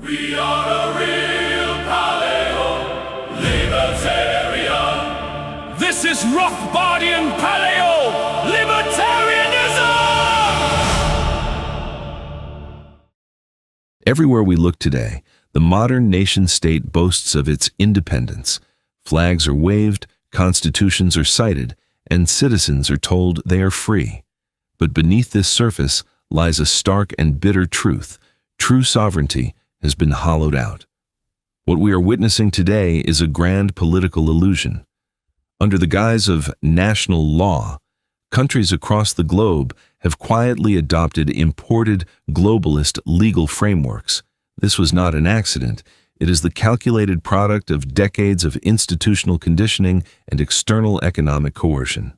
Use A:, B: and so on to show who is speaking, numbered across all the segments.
A: We are a real Paleolibertarian. This is Rothbardian Paleolibertarianism!
B: Everywhere we look today, the modern nation-state boasts of its independence. Flags are waved, constitutions are cited, and citizens are told they are free. But beneath this surface lies a stark and bitter truth. True sovereignty has been hollowed out. What we are witnessing today is a grand political illusion. Under the guise of national law, countries across the globe have quietly adopted imported globalist legal frameworks. This was not an accident. It is the calculated product of decades of institutional conditioning and external economic coercion.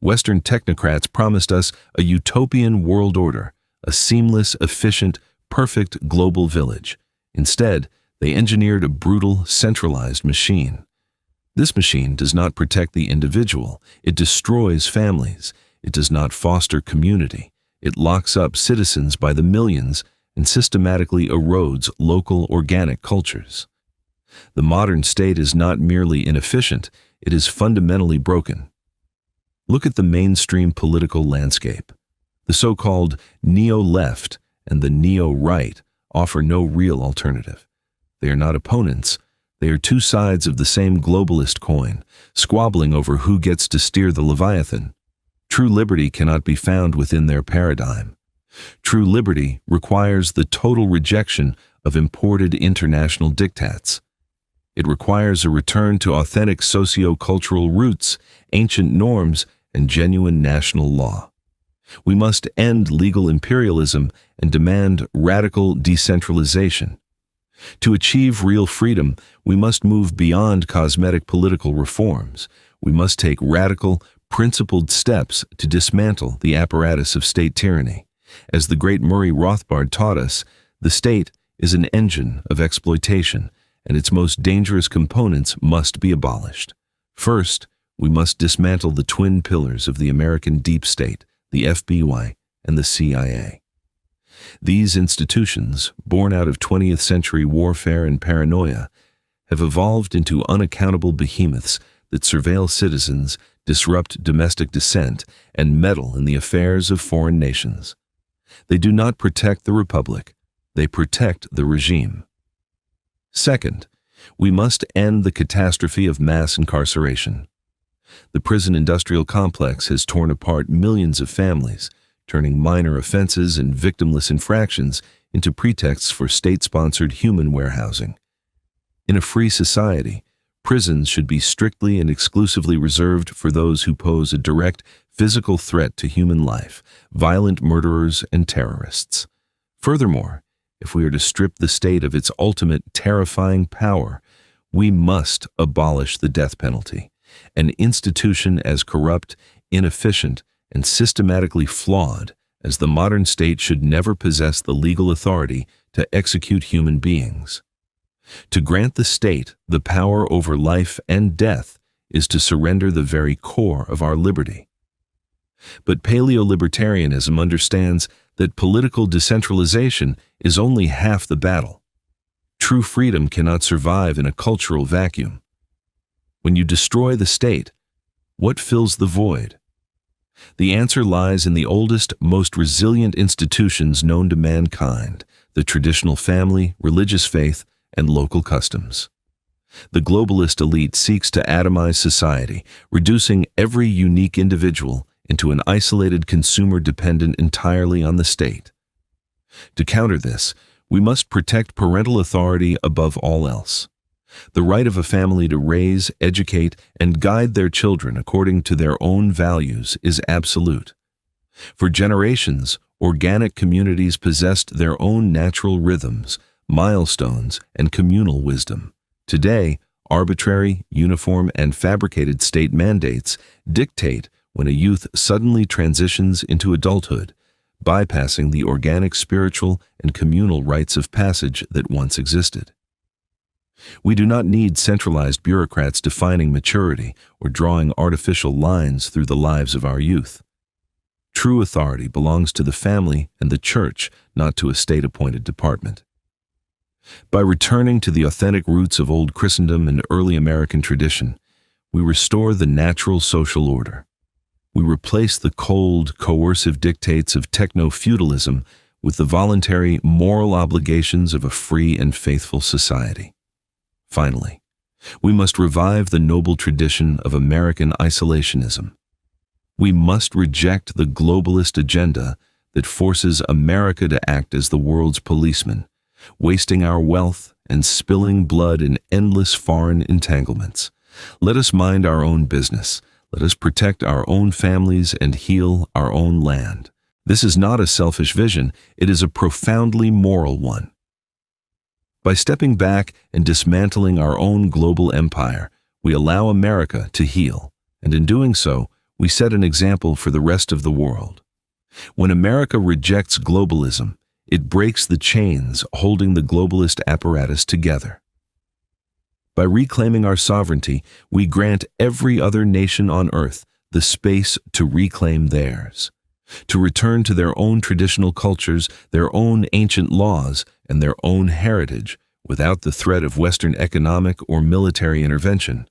B: Western technocrats promised us a utopian world order, a seamless, efficient, perfect global village. Instead, they engineered a brutal, centralized machine. This machine does not protect the individual. It destroys families. It does not foster community. It locks up citizens by the millions and systematically erodes local organic cultures. The modern state is not merely inefficient, it is fundamentally broken. Look at the mainstream political landscape. The so-called neo-left and the neo-right offer no real alternative. They are not opponents. They are two sides of the same globalist coin, squabbling over who gets to steer the Leviathan. True liberty cannot be found within their paradigm. True liberty requires the total rejection of imported international diktats. It requires a return to authentic socio-cultural roots, ancient norms, and genuine national law. We must end legal imperialism and demand radical decentralization. To achieve real freedom, we must move beyond cosmetic political reforms. We must take radical, principled steps to dismantle the apparatus of state tyranny. As the great Murray Rothbard taught us, the state is an engine of exploitation, and its most dangerous components must be abolished. First, we must dismantle the twin pillars of the American deep state, the FBI and the CIA. These institutions, born out of 20th century warfare and paranoia, have evolved into unaccountable behemoths that surveil citizens, disrupt domestic dissent, and meddle in the affairs of foreign nations. They do not protect the republic, they protect the regime. Second, we must end the catastrophe of mass incarceration. The prison-industrial complex has torn apart millions of families, turning minor offenses and victimless infractions into pretexts for state-sponsored human warehousing. In a free society, prisons should be strictly and exclusively reserved for those who pose a direct physical threat to human life, violent murderers and terrorists. Furthermore, if we are to strip the state of its ultimate terrifying power, we must abolish the death penalty, an institution as corrupt, inefficient, and systematically flawed as the modern state should never possess the legal authority to execute human beings. To grant the state the power over life and death is to surrender the very core of our liberty. But Paleolibertarianism understands that political decentralization is only half the battle. True freedom cannot survive in a cultural vacuum. When you destroy the state, what fills the void? The answer lies in the oldest, most resilient institutions known to mankind, the traditional family, religious faith, and local customs. The globalist elite seeks to atomize society, reducing every unique individual into an isolated consumer dependent entirely on the state. To counter this, we must protect parental authority above all else. The right of a family to raise, educate, and guide their children according to their own values is absolute. For generations, organic communities possessed their own natural rhythms, milestones, and communal wisdom. Today, arbitrary, uniform, and fabricated state mandates dictate when a youth suddenly transitions into adulthood, bypassing the organic spiritual and communal rites of passage that once existed. We do not need centralized bureaucrats defining maturity or drawing artificial lines through the lives of our youth. True authority belongs to the family and the church, not to a state-appointed department. By returning to the authentic roots of old Christendom and early American tradition, we restore the natural social order. We replace the cold, coercive dictates of techno-feudalism with the voluntary, moral obligations of a free and faithful society. Finally, we must revive the noble tradition of American isolationism. We must reject the globalist agenda that forces America to act as the world's policeman, wasting our wealth and spilling blood in endless foreign entanglements. Let us mind our own business. Let us protect our own families and heal our own land. This is not a selfish vision, it is a profoundly moral one. By stepping back and dismantling our own global empire, we allow America to heal, and in doing so, we set an example for the rest of the world. When America rejects globalism, it breaks the chains holding the globalist apparatus together. By reclaiming our sovereignty, we grant every other nation on earth the space to reclaim theirs, to return to their own traditional cultures, their own ancient laws, and their own heritage without the threat of Western economic or military intervention.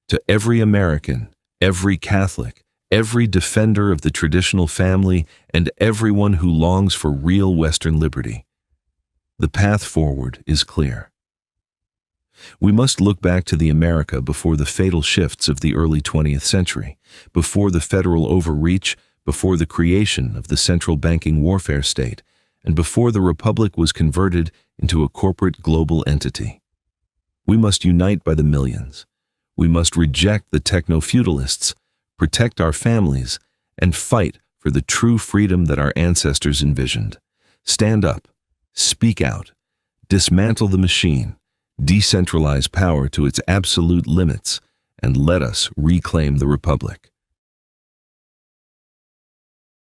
B: To every American, every Catholic, every defender of the traditional family, and everyone who longs for real Western liberty, the path forward is clear. We must look back to the America before the fatal shifts of the early 20th century, before the federal overreach, before the creation of the central banking warfare state, and before the republic was converted into a corporate global entity. We must unite by the millions. We must reject the techno-feudalists, protect our families, and fight for the true freedom that our ancestors envisioned. Stand up, speak out, dismantle the machine, decentralize power to its absolute limits, and let us reclaim the republic.